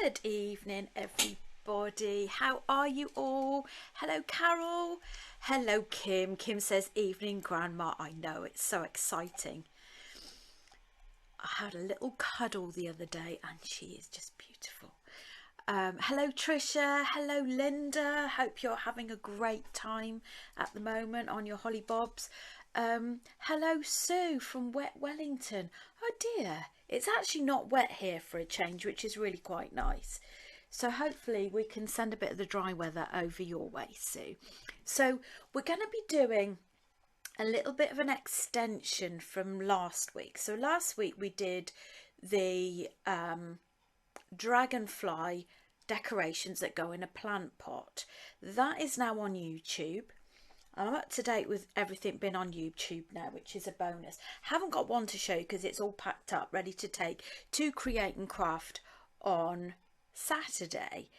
Good evening, everybody. How are you all? Hello, Carol. Hello, Kim. Kim says, evening, Grandma. I know, it's so exciting. I had a little cuddle the other day and she is just beautiful. Hello, Trisha. Hello, Linda. Hope you're having a great time at the moment on your holly bobs. Hello, Sue from Wet Wellington. Oh dear, it's actually not wet here for a change, which is really quite nice. So hopefully we can send a bit of the dry weather over your way, Sue. So we're going to be doing a little bit of an extension from last week. So last week we did the dragonfly decorations that go in a plant pot. That is now on YouTube. I'm up to date with everything being on YouTube now, which is a bonus. Haven't got one to show you because it's all packed up, ready to take to Create and Craft on Saturday,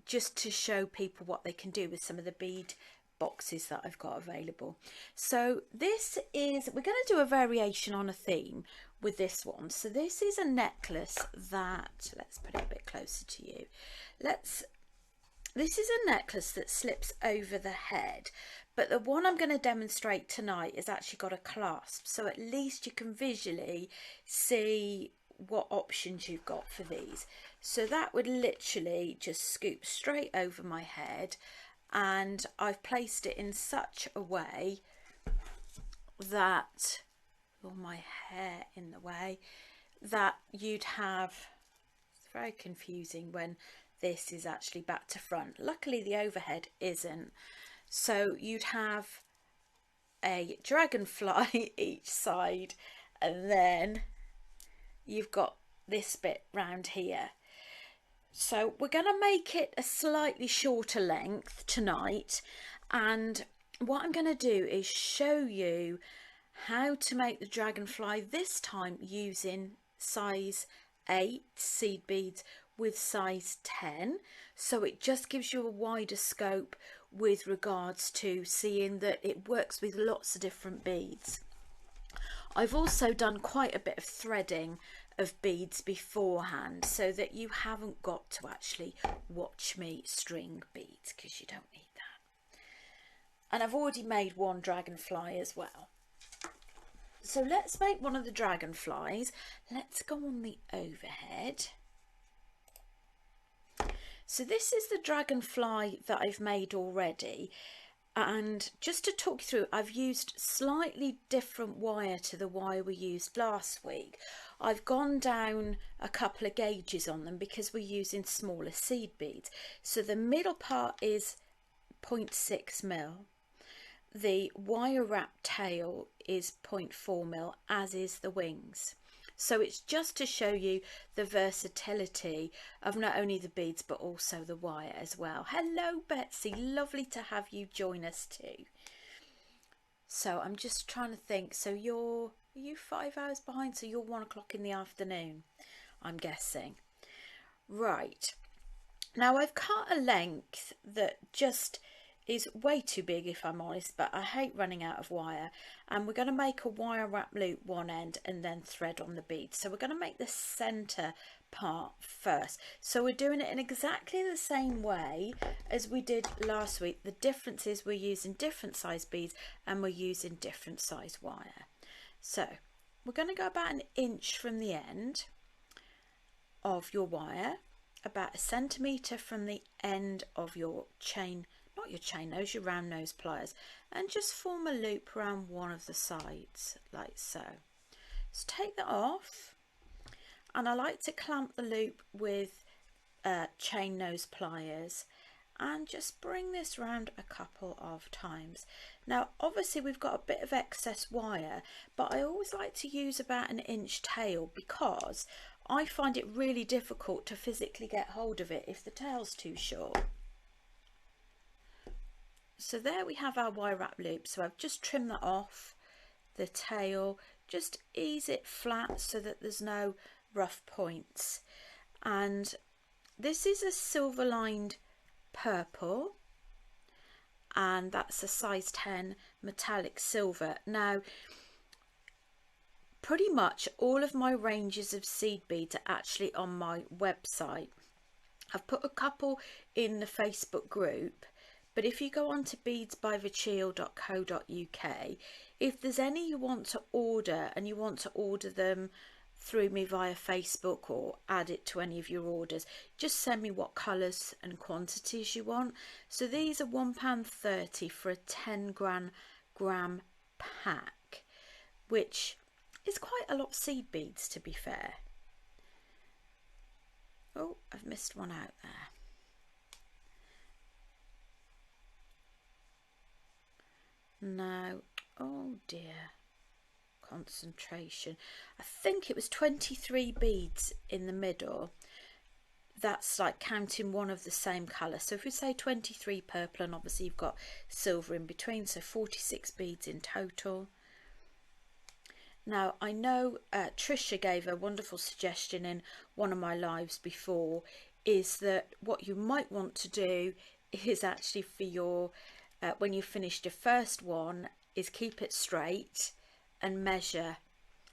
just to show people what they can do with some of the bead boxes that I've got available. So this is, we're going to do a variation on a theme with this one. So this is a necklace that, let's put it a bit closer to you. This is a necklace that slips over the head, but the one I'm going to demonstrate tonight has actually got a clasp, so at least you can visually see what options you've got for these. So that would literally just scoop straight over my head, and I've placed it in such a way that, all my hair in the way, that you'd have, it's very confusing when this is actually back to front. Luckily the overhead isn't. So you'd have a dragonfly each side, and then you've got this bit round here. So we're going to make it a slightly shorter length tonight, and what I'm going to do is show you how to make the dragonfly this time using size 8 seed beads with size 10, so it just gives you a wider scope with regards to seeing that it works with lots of different beads. I've also done quite a bit of threading of beads beforehand so that you haven't got to actually watch me string beads, because you don't need that. And I've already made one dragonfly as well. So let's make one of the dragonflies. Let's go on the overhead. So this is the dragonfly that I've made already, and just to talk you through, I've used slightly different wire to the wire we used last week. I've gone down a couple of gauges on them because we're using smaller seed beads. So the middle part is 0.6 mil. The wire wrap tail is 0.4 mil, as is the wings. So it's just to show you the versatility of not only the beads but also the wire as well. Hello Betsy, lovely to have you join us too. So I'm just trying to think, so are you 5 hours behind? So you're 1 o'clock in the afternoon, I'm guessing. Right, now I've cut a length that just is way too big, if I'm honest, but I hate running out of wire, and we're going to make a wire wrap loop one end and then thread on the bead. So we're going to make the center part first. So we're doing it in exactly the same way as we did last week. The difference is we're using different size beads and we're using different size wire. So we're going to go about 1 inch from the end of your wire, about 1 centimetre from the end of your chain, not your chain nose, your round nose pliers, and just form a loop around one of the sides like so. So take that off, and I like to clamp the loop with chain nose pliers and just bring this round a couple of times. Now obviously we've got a bit of excess wire, but I always like to use about 1 inch tail because I find it really difficult to physically get hold of it if the tail's too short. So there we have our wire wrap loop. So I've just trimmed that off the tail, just ease it flat so that there's no rough points. And this is a silver lined purple, and that's a size 10 metallic silver. Now pretty much all of my ranges of seed beads are actually on my website. I've put a couple in the Facebook group, but if you go on to beadsbyvachil.co.uk, if there's any you want to order and you want to order them through me via Facebook or add it to any of your orders, just send me what colours and quantities you want. So these are £1.30 for a 10 gram pack, which is quite a lot of seed beads, to be fair. Oh, I've missed one out there. No, oh dear, concentration. I think it was 23 beads in the middle. That's like counting one of the same colour. So if we say 23 purple, and obviously you've got silver in between, so 46 beads in total. Now, I know Trisha gave a wonderful suggestion in one of my lives before, is that what you might want to do is actually for your, when you've finished your first one, is keep it straight and measure.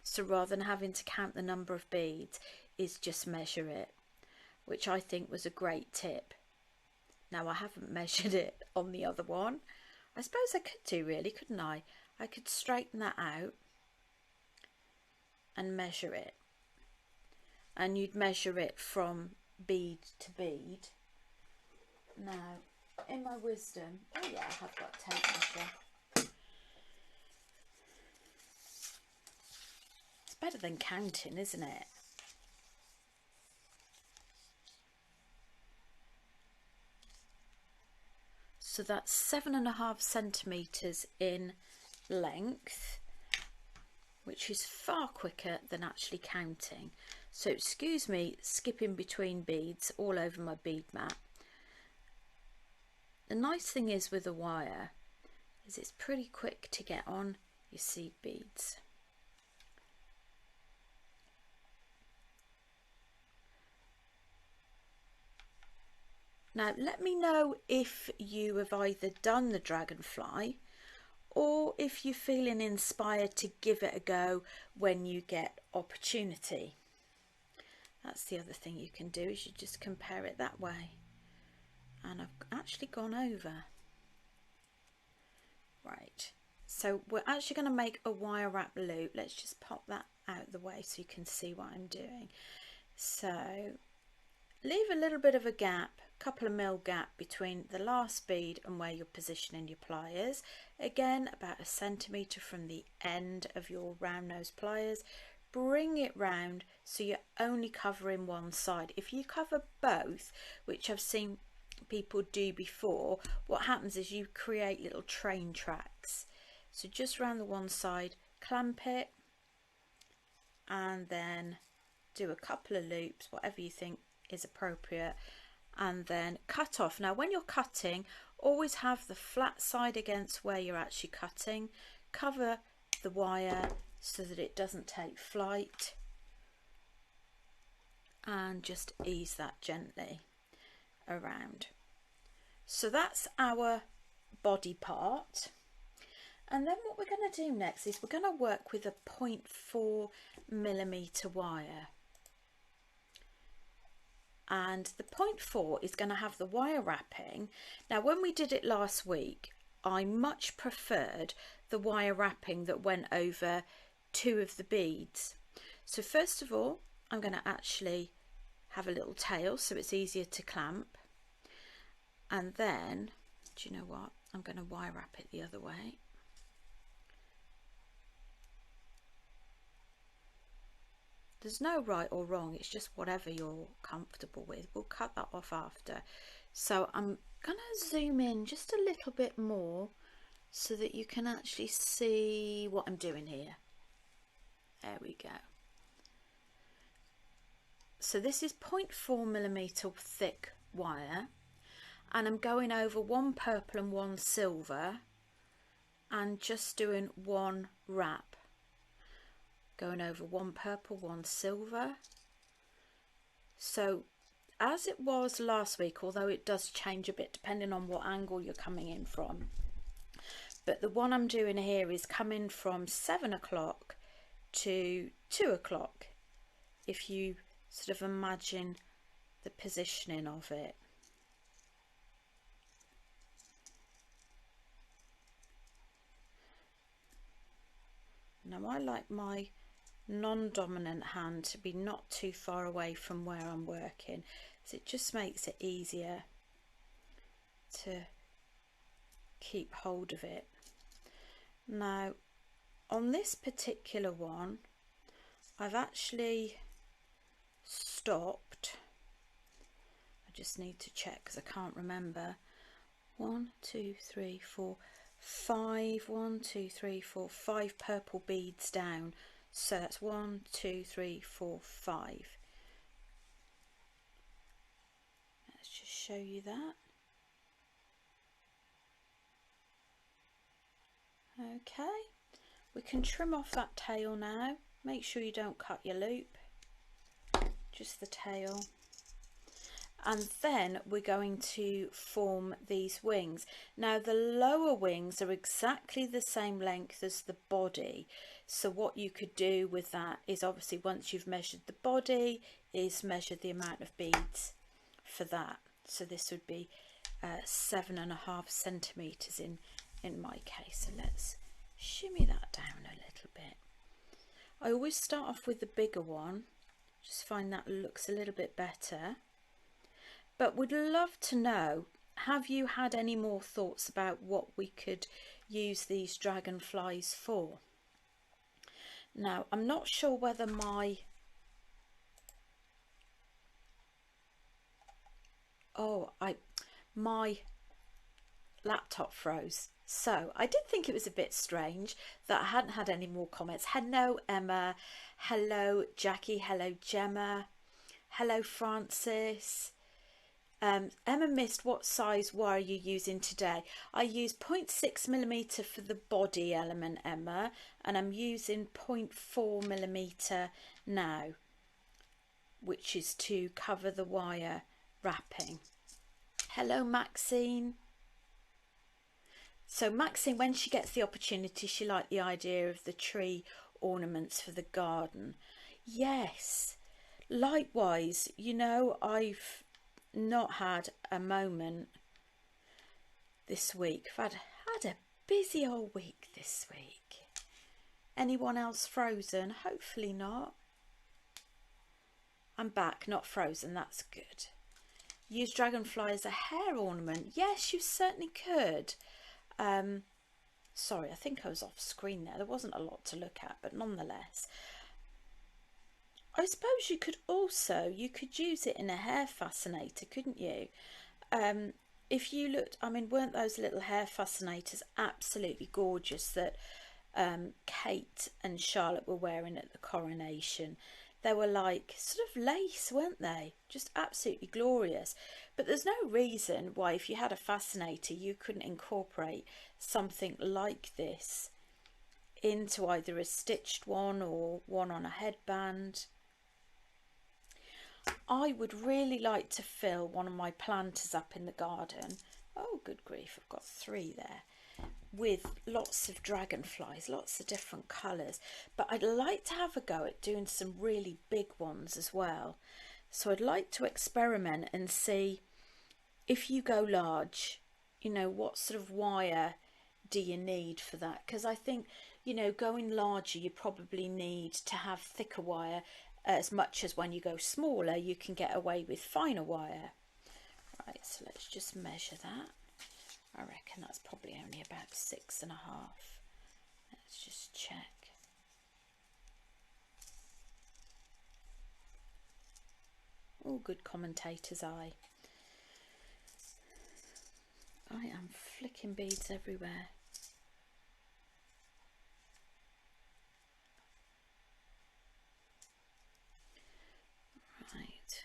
So rather than having to count the number of beads, is just measure it, which I think was a great tip. Now, I haven't measured it on the other one. I suppose I could do, really, couldn't I? I could straighten that out and measure it, and you'd measure it from bead to bead. Now, in my wisdom, oh yeah, I have got a tape measure. It's better than counting, isn't it? So that's 7.5 centimetres in length, which is far quicker than actually counting. So excuse me skipping between beads all over my bead mat. The nice thing is with a wire is it's pretty quick to get on your seed beads. Now let me know if you have either done the dragonfly or if you're feeling inspired to give it a go when you get opportunity. That's the other thing you can do, is you just compare it that way. And I've actually gone over. Right, so we're actually going to make a wire wrap loop. Let's just pop that out of the way so you can see what I'm doing. So leave a little bit of a gap, couple of mil gap between the last bead and where you're positioning your pliers. Again, about 1 centimetre from the end of your round nose pliers. Bring it round so you're only covering one side. If you cover both, which I've seen people do before, what happens is you create little train tracks. So just round the one side, clamp it, and then do a couple of loops, whatever you think is appropriate, and then cut off. Now when you're cutting, always have the flat side against where you're actually cutting. Cover the wire so that it doesn't take flight, and just ease that gently around. So that's our body part. And then what we're going to do next is we're going to work with a 0.4mm wire. And the 0.4 is going to have the wire wrapping. Now when we did it last week, I much preferred the wire wrapping that went over 2 of the beads. So first of all, I'm going to actually have a little tail so it's easier to clamp. And then, do you know what? I'm going to wire wrap it the other way. There's no right or wrong, it's just whatever you're comfortable with. We'll cut that off after. So I'm going to zoom in just a little bit more so that you can actually see what I'm doing here. There we go. So this is 0.4mm thick wire, and I'm going over 1 purple and 1 silver and just doing 1 wrap. Going over 1 purple, 1 silver. So as it was last week, although it does change a bit depending on what angle you're coming in from, but the one I'm doing here is coming from 7 o'clock to 2 o'clock, if you sort of imagine the positioning of it. Now I like my non-dominant hand to be not too far away from where I'm working, so it just makes it easier to keep hold of it. Now on this particular one I've actually stopped. I just need to check because I can't remember. 1, 2, 3, 4, 5. 1, 2, 3, 4, 5 purple beads down. So that's 1, 2, 3, 4, 5. Let's just show you that. Okay, we can trim off that tail now. Make sure you don't cut your loop, just the tail. And then we're going to form these wings. Now the lower wings are exactly the same length as the body, so what you could do with that is, obviously once you've measured the body, is measure the amount of beads for that. So this would be 7.5 centimeters in my case. So let's shimmy that down a little bit. I always start off with the bigger one, just find that looks a little bit better. But would love to know, have you had any more thoughts about what we could use these dragonflies for? Now, I'm not sure whether my laptop froze. So I did think it was a bit strange that I hadn't had any more comments. Hello Emma, hello Jackie, hello Gemma, hello Francis. Emma missed, what size wire are you using today? I use 0.6mm for the body element, Emma, and I'm using 0.4mm now, which is to cover the wire wrapping. Hello Maxine. So Maxine, when she gets the opportunity, she liked the idea of the tree ornaments for the garden. Yes, likewise, you know, I've not had a moment this week. I've had a busy old week this week. Anyone else frozen? Hopefully not. I'm back, not frozen, that's good. Use dragonfly as a hair ornament. Yes, you certainly could. Sorry, I think I was off screen there. There wasn't a lot to look at, but nonetheless. I suppose you could use it in a hair fascinator, couldn't you? If you looked, I mean, weren't those little hair fascinators absolutely gorgeous that Kate and Charlotte were wearing at the coronation? They were like sort of lace, weren't they? Just absolutely glorious. But there's no reason why, if you had a fascinator, you couldn't incorporate something like this into either a stitched one or one on a headband. I would really like to fill one of my planters up in the garden. Oh, good grief, I've got 3 there. With lots of dragonflies, lots of different colours. But I'd like to have a go at doing some really big ones as well. So I'd like to experiment and see, if you go large, you know, what sort of wire do you need for that? Because I think, you know, going larger, you probably need to have thicker wire, as much as when you go smaller, you can get away with finer wire. Right, so let's just measure that. I reckon that's probably only about 6.5. Let's just check. Oh, good commentator's eye. I am flicking beads everywhere. Right.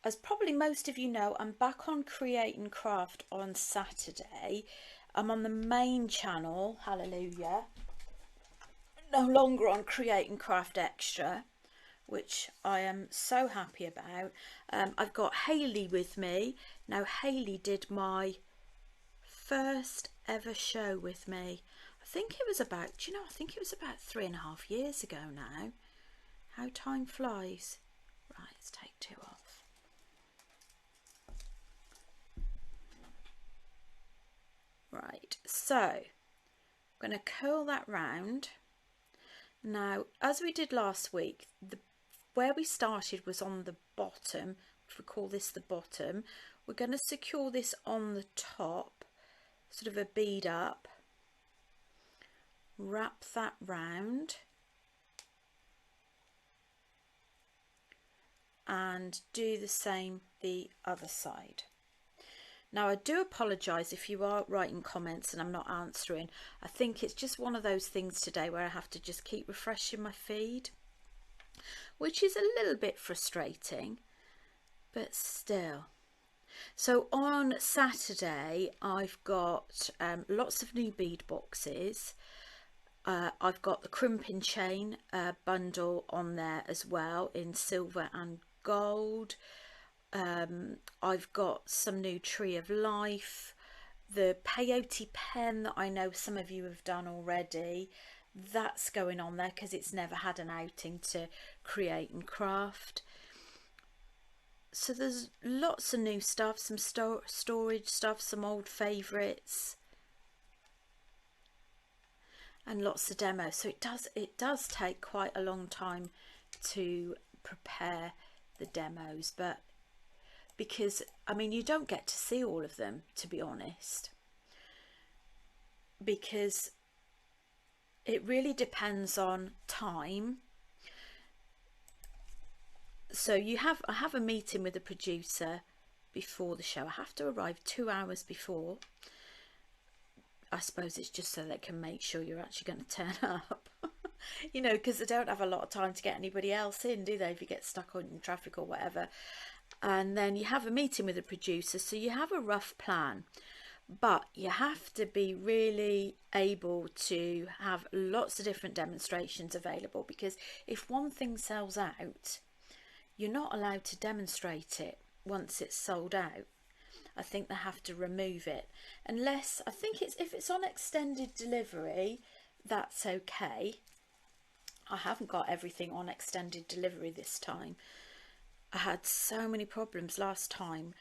As probably most of you know, I'm back on Create and Craft on Saturday. I'm on the main channel, hallelujah. No longer on Create and Craft Extra, which I am so happy about. I've got Hayley with me. Now Hayley did my first ever show with me. I think it was about, do you know, I think it was about 3.5 years ago now. How time flies. Right, let's take 2 off. Right, so I'm going to curl that round. Now, as we did last week, where we started was on the bottom, if we call this the bottom. We're going to secure this on the top, sort of a bead up, wrap that round, and do the same the other side. Now, I do apologise if you are writing comments and I'm not answering. I think it's just one of those things today where I have to just keep refreshing my feed, which is a little bit frustrating, but still. So on Saturday, I've got lots of new bead boxes. I've got the crimping chain bundle on there as well in silver and gold. I've got some new Tree of Life, the peyote pen that I know some of you have done already. That's going on there because it's never had an outing to create and craft. So there's lots of new stuff, some storage stuff, some old favourites, and lots of demos. So it does take quite a long time to prepare the demos, but because I mean you don't get to see all of them, to be honest, because it really depends on time. So I have a meeting with the producer before the show. I have to arrive 2 hours before. I suppose it's just so they can make sure you're actually going to turn up. You know, because they don't have a lot of time to get anybody else in, do they, if you get stuck on traffic or whatever. And then you have a meeting with the producer, so you have a rough plan. But you have to be really able to have lots of different demonstrations available, because if one thing sells out, you're not allowed to demonstrate it once it's sold out. I think they have to remove it, unless, I think it's, if it's on extended delivery, that's okay. I haven't got everything on extended delivery this time. I had so many problems last time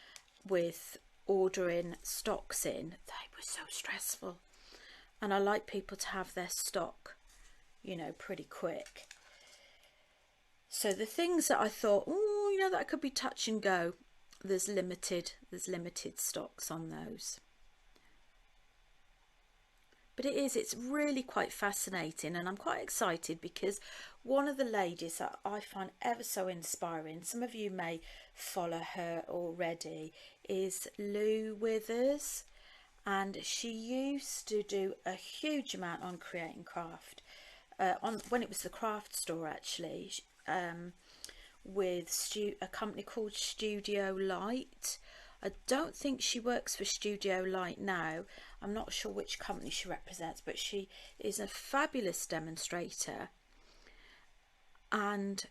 with ordering stocks in. They were so stressful, and I like people to have their stock, you know, pretty quick. So the things that I thought, oh, you know, that could be touch and go, there's limited stocks on those. But it's really quite fascinating, and I'm quite excited because one of the ladies that I find ever so inspiring, some of you may follow her already, is Lou Withers, and she used to do a huge amount on Create and Craft, when it was the craft store actually, with a company called Studio Light. I don't think she works for Studio Light now. I'm not sure which company she represents, but she is a fabulous demonstrator, and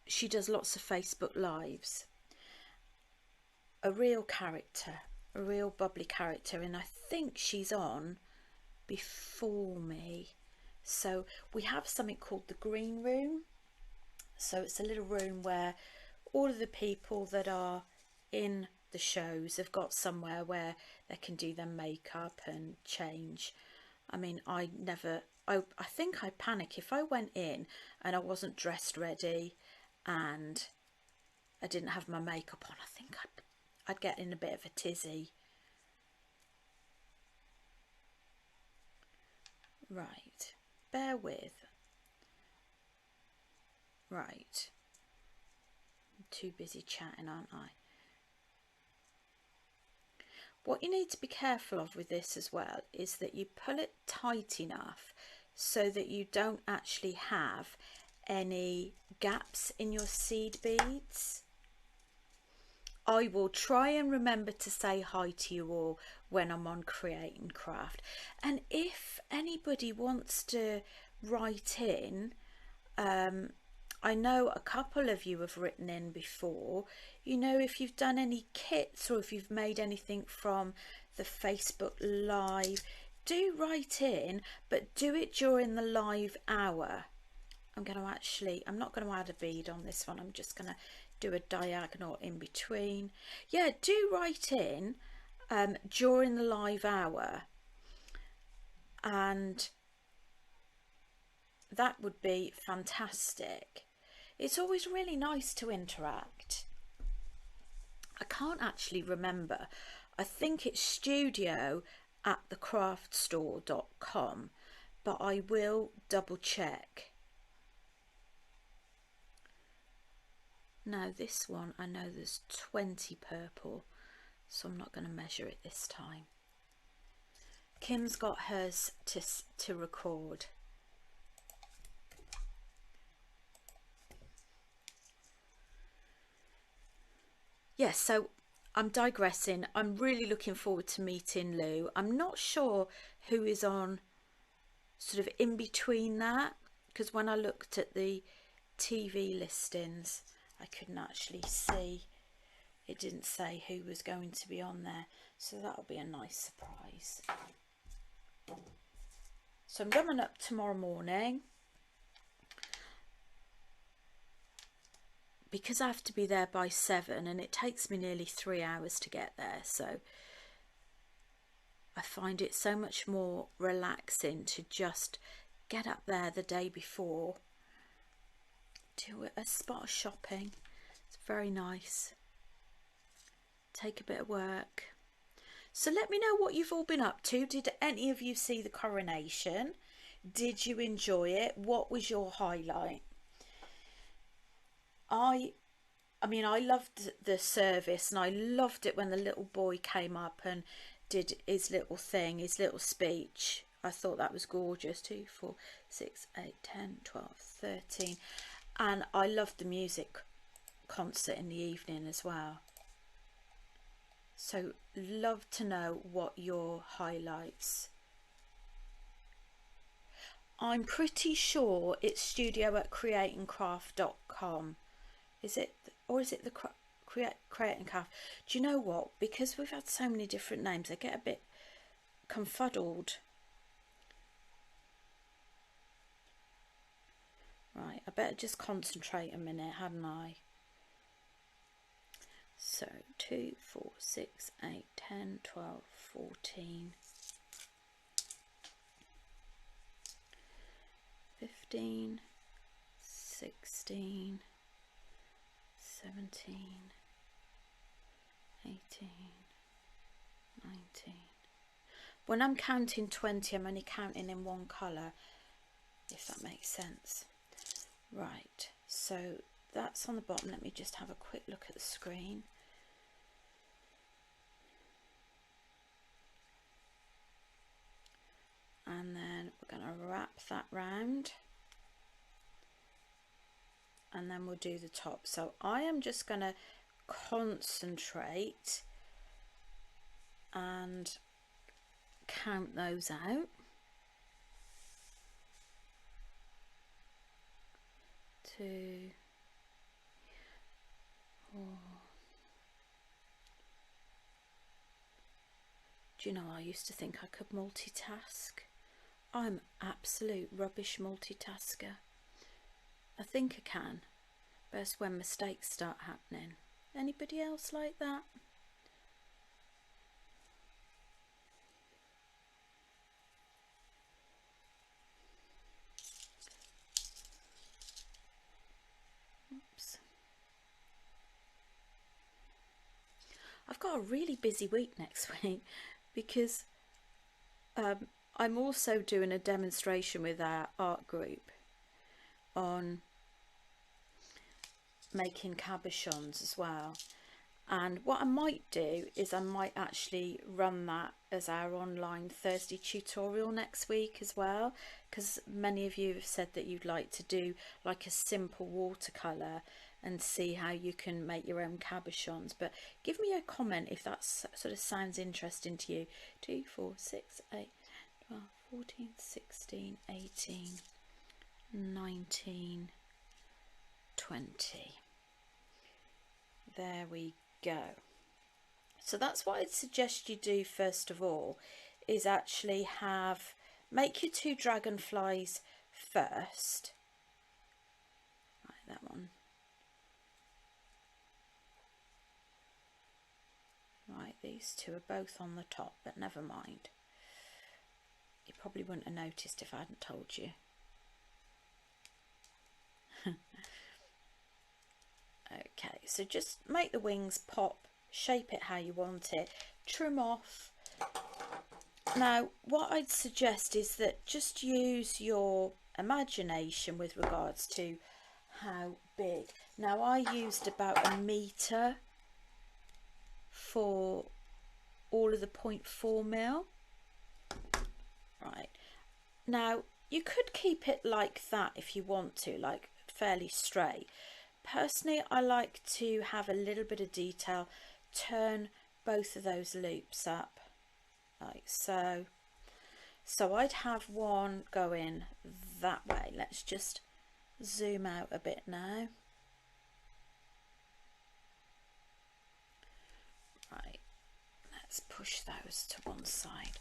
she does lots of Facebook Lives. A real character, a real bubbly character, and I think she's on before me. So we have something called the Green Room. So it's a little room where all of the people that are in the shows have got somewhere where they can do their makeup and change. I mean, I think I'd panic if I went in and I wasn't dressed ready and I didn't have my makeup on. I think I'd get in a bit of a tizzy. Right, bear with. Right, I'm too busy chatting, aren't I? What you need to be careful of with this as well is that you pull it tight enough so that you don't actually have any gaps in your seed beads. I will try and remember to say hi to you all when I'm on Create and Craft. And if anybody wants to write in, I know a couple of you have written in before, you know, if you've done any kits or if you've made anything from the Facebook Live, do write in, but do it during the live hour. I'm not going to add a bead on this one. I'm just going to do a diagonal in between. Yeah, do write in during the live hour, and that would be fantastic. It's always really nice to interact. I can't actually remember. I think it's studio@thecraftstore.com, but I will double check. Now this one, I know there's 20 purple, so I'm not going to measure it this time. Kim's got hers to record. Yes, so I'm digressing. I'm really looking forward to meeting Lou. I'm not sure who is on sort of in between that, because when I looked at the TV listings, I couldn't actually see. It didn't say who was going to be on there, so that'll be a nice surprise. So I'm coming up tomorrow morning, because I have to be there by 7 and it takes me nearly 3 hours to get there, so I find it so much more relaxing to just get up there the day before, do a spot of shopping. It's very nice. Take a bit of work. So let me know what you've all been up to. Did any of you see the coronation? Did you enjoy it? What was your highlight? I mean, I loved the service, and I loved it when the little boy came up and did his little thing, his little speech. I thought that was gorgeous. 2, 4, 6, 8, 10, 12, 13. And I loved the music concert in the evening as well. So love to know what your highlights. I'm pretty sure it's studio@createandcraft.com. Is it, or is it the Create and Craft? Do you know what? Because we've had so many different names, I get a bit confuddled. Right, I better just concentrate a minute, hadn't I? So 2, 4, 6, 8, 10, 12, 14, 15, 16, 17, 18, 19. When I'm counting 20, I'm only counting in one colour, if that makes sense. Right, so that's on the bottom. Let me just have a quick look at the screen. And then we're going to wrap that round, and then we'll do the top. So I am just going to concentrate and count those out. 2, 4. Do you know, I used to think I could multitask. I'm absolute rubbish multitasker. I think I can, but it's when mistakes start happening. Anybody else like that? Oops. I've got a really busy week next week because I'm also doing a demonstration with our art group on making cabochons as well. And what I might do is I might actually run that as our online Thursday tutorial next week as well, because many of you have said that you'd like to do like a simple watercolour and see how you can make your own cabochons. But give me a comment if that sort of sounds interesting to you. 2, 4, 6, 8, 12, 14, 16, 18, 19, 20. There we go. So that's what I'd suggest you do first of all, is actually make your 2 dragonflies first. Right, that one. Right, these 2 are both on the top, but never mind. You probably wouldn't have noticed if I hadn't told you. Okay, so just make the wings pop, shape it how you want it, trim off. Now, what I'd suggest is that just use your imagination with regards to how big. Now, I used about 1 metre for all of the 0.4 mil. Right, now you could keep it like that if you want to, like fairly straight. Personally, I like to have a little bit of detail, turn both of those loops up like so. So I'd have one going that way. Let's just zoom out a bit now. Right, let's push those to one side.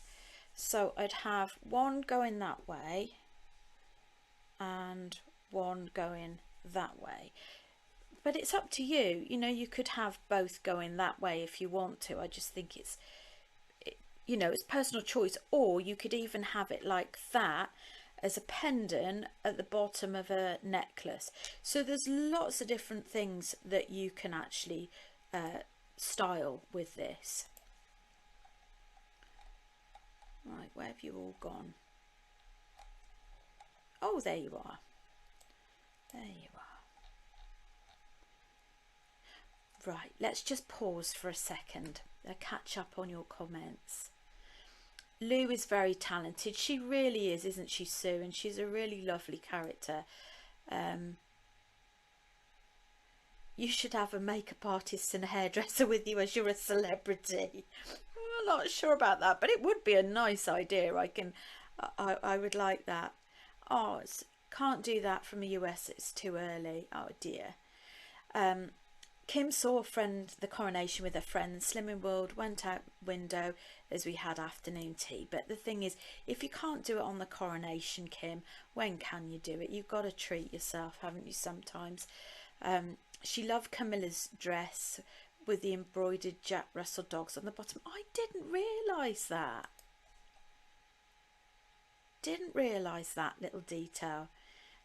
So I'd have one going that way and one going that way. But it's up to you. You know, you could have both going that way if you want to. I just think it's personal choice. Or you could even have it like that as a pendant at the bottom of a necklace. So there's lots of different things that you can actually style with this. Right, where have you all gone? Oh, there you are. There you are. Right, let's just pause for a second. I'll catch up on your comments. Lou is very talented. She really is, isn't she, Sue? And she's a really lovely character. You should have a makeup artist and a hairdresser with you as you're a celebrity. I'm not sure about that, but it would be a nice idea. I would like that. Oh, can't do that from the US. It's too early. Oh dear. Kim saw the coronation with her friend. Slimming World went out window as we had afternoon tea. But the thing is, if you can't do it on the coronation, Kim, when can you do it? You've got to treat yourself, haven't you, sometimes? She loved Camilla's dress with the embroidered Jack Russell dogs on the bottom. I didn't realise that. Didn't realise that little detail.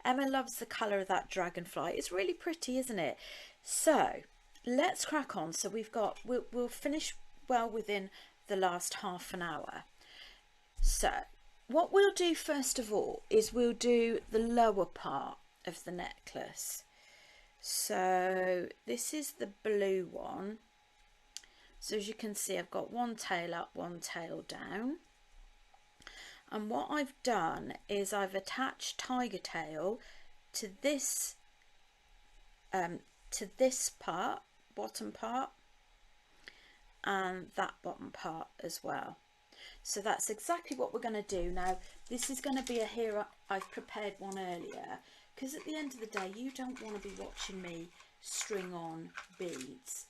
Emma loves the colour of that dragonfly. It's really pretty, isn't it? So let's crack on. So we'll finish well within the last half an hour. So what we'll do first of all is we'll do the lower part of the necklace. So this is the blue one. So as you can see, I've got one tail up, one tail down. And what I've done is I've attached tiger tail to this part, bottom part, and that bottom part as well. So that's exactly what we're going to do. Now this is going to be I've prepared one earlier, because at the end of the day you don't want to be watching me string on beads.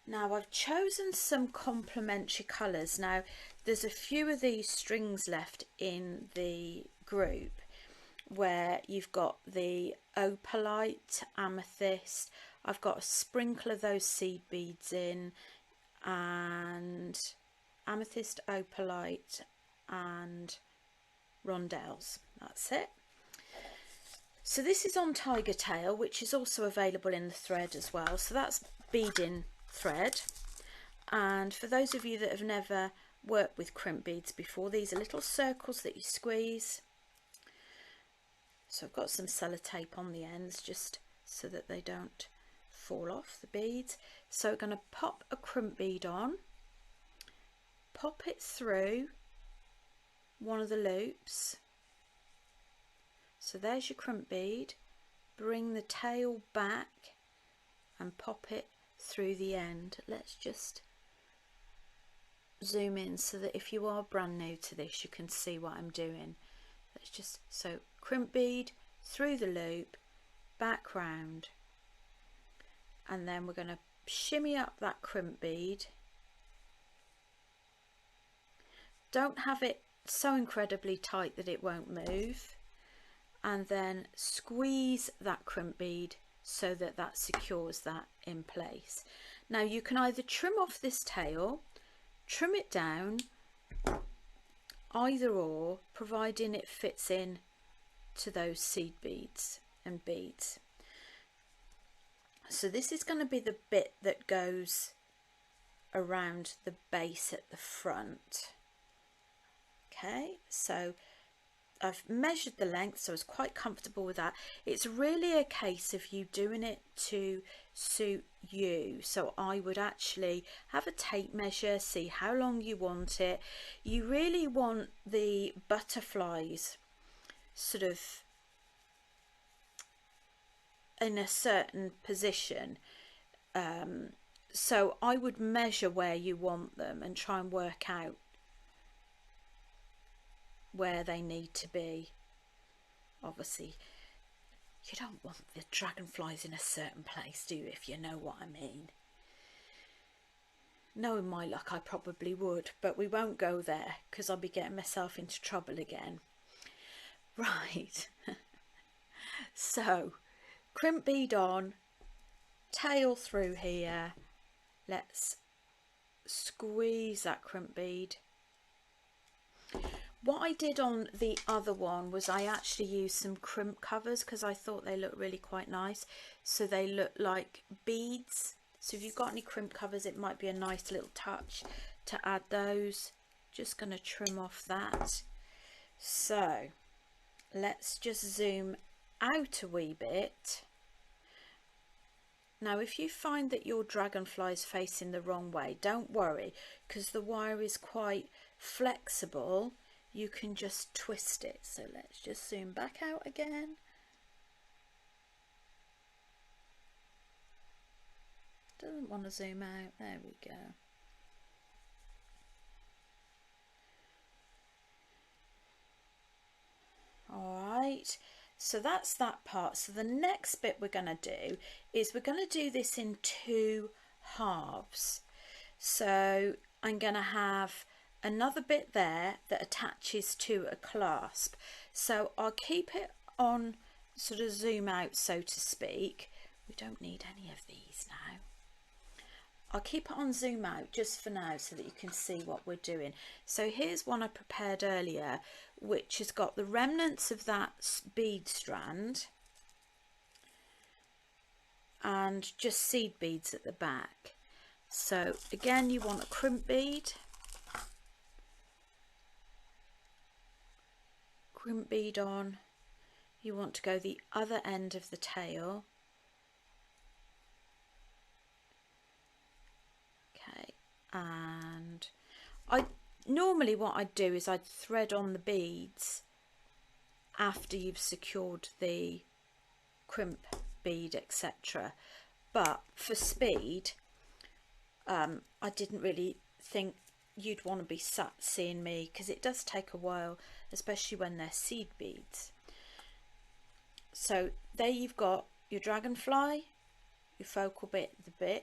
Now I've chosen some complementary colours. Now there's a few of these strings left in the group where you've got the opalite, amethyst. I've got a sprinkle of those seed beads in, and amethyst, opalite and rondelles. That's it. So this is on tiger tail, which is also available in the thread as well. So that's beading thread. And for those of you that have never worked with crimp beads before, these are little circles that you squeeze. So I've got some sellotape on the ends just so that they don't fall off the beads. So we're going to pop a crimp bead on, pop it through one of the loops. So there's your crimp bead. Bring the tail back and pop it through the end. Let's just zoom in so that if you are brand new to this you can see what I'm doing. Let's just, so crimp bead through the loop, back round, and then we're going to shimmy up that crimp bead Don't have it so incredibly tight that it won't move, and then squeeze that crimp bead so that that secures that in place. Now you can either trim off this tail, trim it down, either or, providing it fits in to those seed beads and beads. So this is going to be the bit that goes around the base at the front. Okay, so I've measured the length, so I was quite comfortable with that. It's really a case of you doing it to suit you. So I would actually have a tape measure, see how long you want it. You really want the butterflies sort of in a certain position. So I would measure where you want them and try and work out where they need to be. Obviously you don't want the dragonflies in a certain place, do you, if you know what I mean? Knowing my luck, I probably would, but we won't go there because I'll be getting myself into trouble again. Right. So crimp bead on, tail through here. Let's squeeze that crimp bead. What I did on the other one was I actually used some crimp covers because I thought they looked really quite nice. So they look like beads. So if you've got any crimp covers, it might be a nice little touch to add those. Just going to trim off that. So let's just zoom out a wee bit. Now if you find that your dragonfly is facing the wrong way, don't worry, because the wire is quite flexible. You can just twist it. So let's just zoom back out again. Doesn't want to zoom out. There we go. Alright, so that's that part. So the next bit we're going to do is we're going to do this in 2 halves. So I'm going to have another bit there that attaches to a clasp. So I'll keep it on sort of zoom out, so to speak. We don't need any of these now. I'll keep it on zoom out just for now so that you can see what we're doing. So here's one I prepared earlier, which has got the remnants of that bead strand and just seed beads at the back. So again, you want a crimp bead. Crimp bead on. You want to go the other end of the tail. Okay, and normally what I'd do is I'd thread on the beads after you've secured the crimp bead, etc. But for speed, I didn't really think you'd want to be sat seeing me, because it does take a while, especially when they're seed beads. So there you've got your dragonfly, your focal bit, the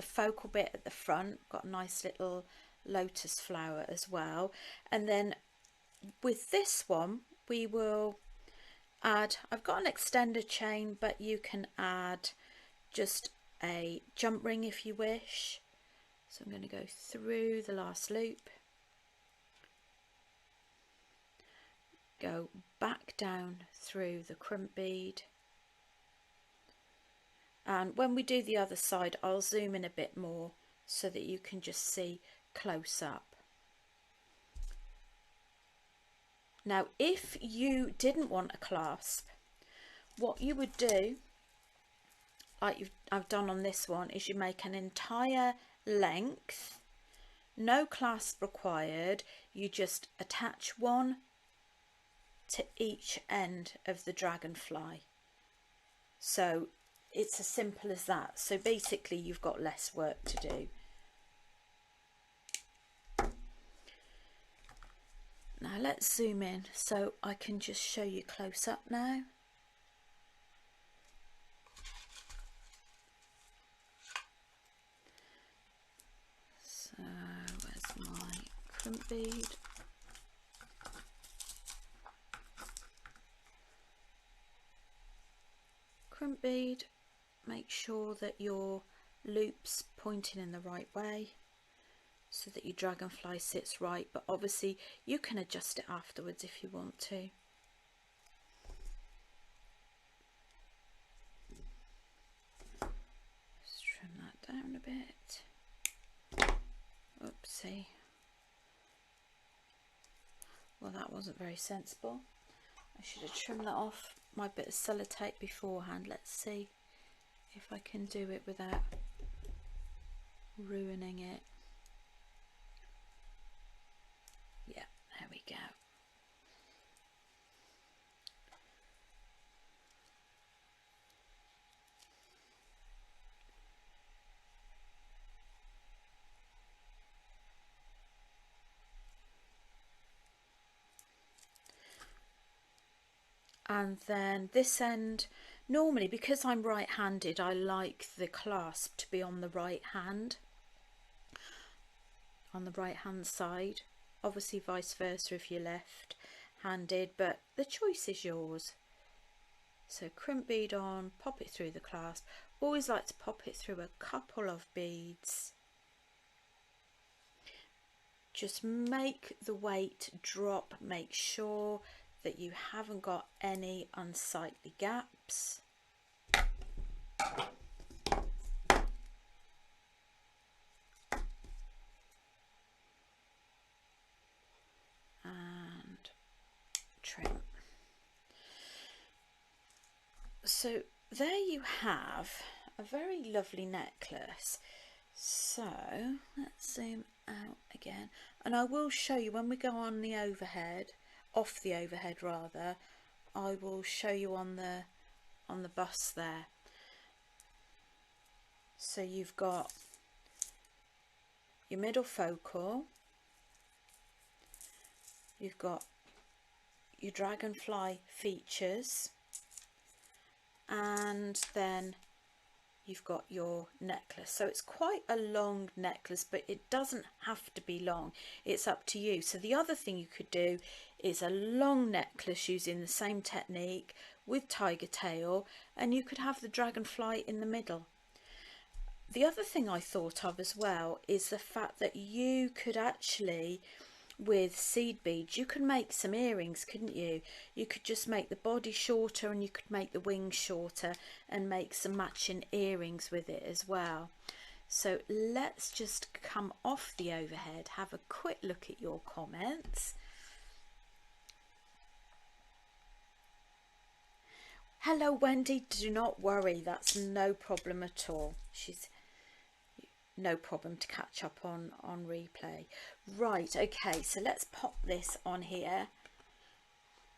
focal bit at the front, got a nice little lotus flower as well. And then with this one we will add, I've got an extender chain, but you can add just a jump ring if you wish. So I'm going to go through the last loop, go back down through the crimp bead, and when we do the other side I'll zoom in a bit more so that you can just see close up. Now if you didn't want a clasp, what you would do, like I've done on this one, is you make an entire length, no clasp required, you just attach one to each end of the dragonfly. So it's as simple as that. So basically you've got less work to do. Now let's zoom in so I can just show you close up now. So where's my crimp bead? crimp bead, make sure that your loop's pointing in the right way so that your dragonfly sits right, but obviously you can adjust it afterwards if you want to. Just trim that down a bit. Oopsie. Well, that wasn't very sensible. I should have trimmed that off my bit of sellotape beforehand. Let's see if I can do it without ruining it. Yeah, there we go. And then this end, normally because I'm right-handed, I like the clasp to be on the right hand, on the right hand side. Obviously vice versa if you're left-handed, but the choice is yours. So crimp bead on, pop it through the clasp. Always like to pop it through a couple of beads. Just make the weight drop, make sure that you haven't got any unsightly gaps. And trim. So there you have a very lovely necklace. So let's zoom out again, and I will show you when we go on the overhead, off the overhead rather, I will show you on the bust there. So you've got your middle focal, you've got your dragonfly features, and then you've got your necklace. So it's quite a long necklace, but it doesn't have to be long, it's up to you. So the other thing you could do is a long necklace using the same technique with tiger tail, and you could have the dragonfly in the middle. The other thing I thought of as well is the fact that you could actually, with seed beads, you could make some earrings, couldn't you? You could just make the body shorter and you could make the wings shorter and make some matching earrings with it as well. So let's just come off the overhead, have a quick look at your comments. Hello Wendy, do not worry, that's no problem at all. She's no problem to catch up on replay. Right, okay, so let's pop this on here.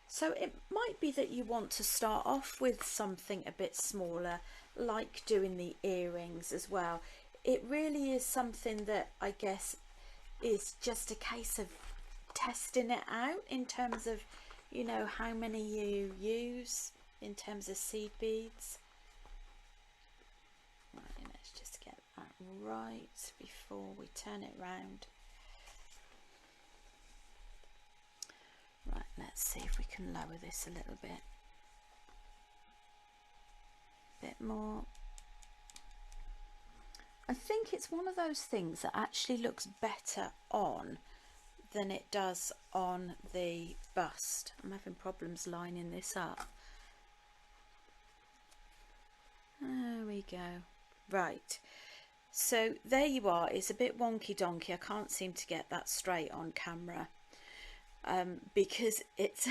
So it might be that you want to start off with something a bit smaller, like doing the earrings as well. It really is something that I guess is just a case of testing it out in terms of, you know, how many you use in terms of seed beads. Right, let's just get that right before we turn it round. Right, let's see if we can lower this a little bit. Bit more. I think it's one of those things that actually looks better on than it does on the bust. I'm having problems lining this up. There we go. Right, so there you are. It's a bit wonky donkey. I can't seem to get that straight on camera because it's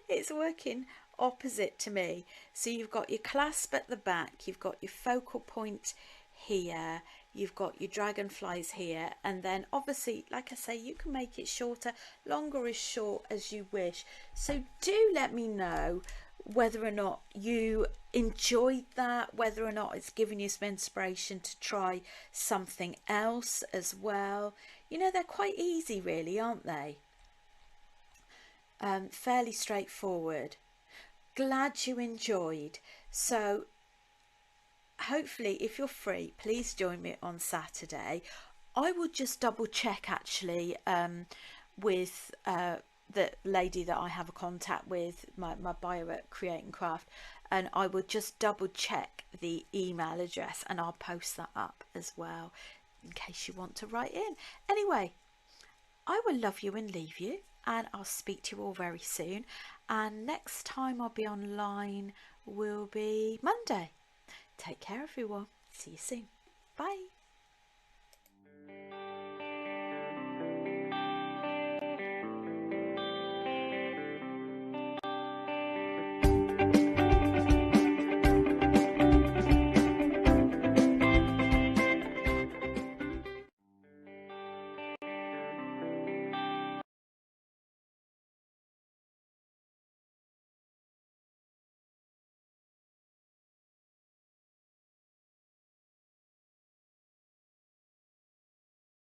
it's working opposite to me. So you've got your clasp at the back, you've got your focal point here, you've got your dragonflies here, and then obviously, like I say, you can make it shorter, longer, as short as you wish. So do let me know whether or not you enjoyed that, whether or not it's given you some inspiration to try something else as well. You know, they're quite easy really, aren't they? Fairly straightforward. Glad you enjoyed. So hopefully if you're free, please join me on Saturday. I will just double check actually with the lady that I have a contact with, my bio at Create and Craft, and I will just double check the email address and I'll post that up as well in case you want to write in. Anyway, I will love you and leave you, and I'll speak to you all very soon. And next time I'll be online will be Monday. Take care, everyone. See you soon. Bye.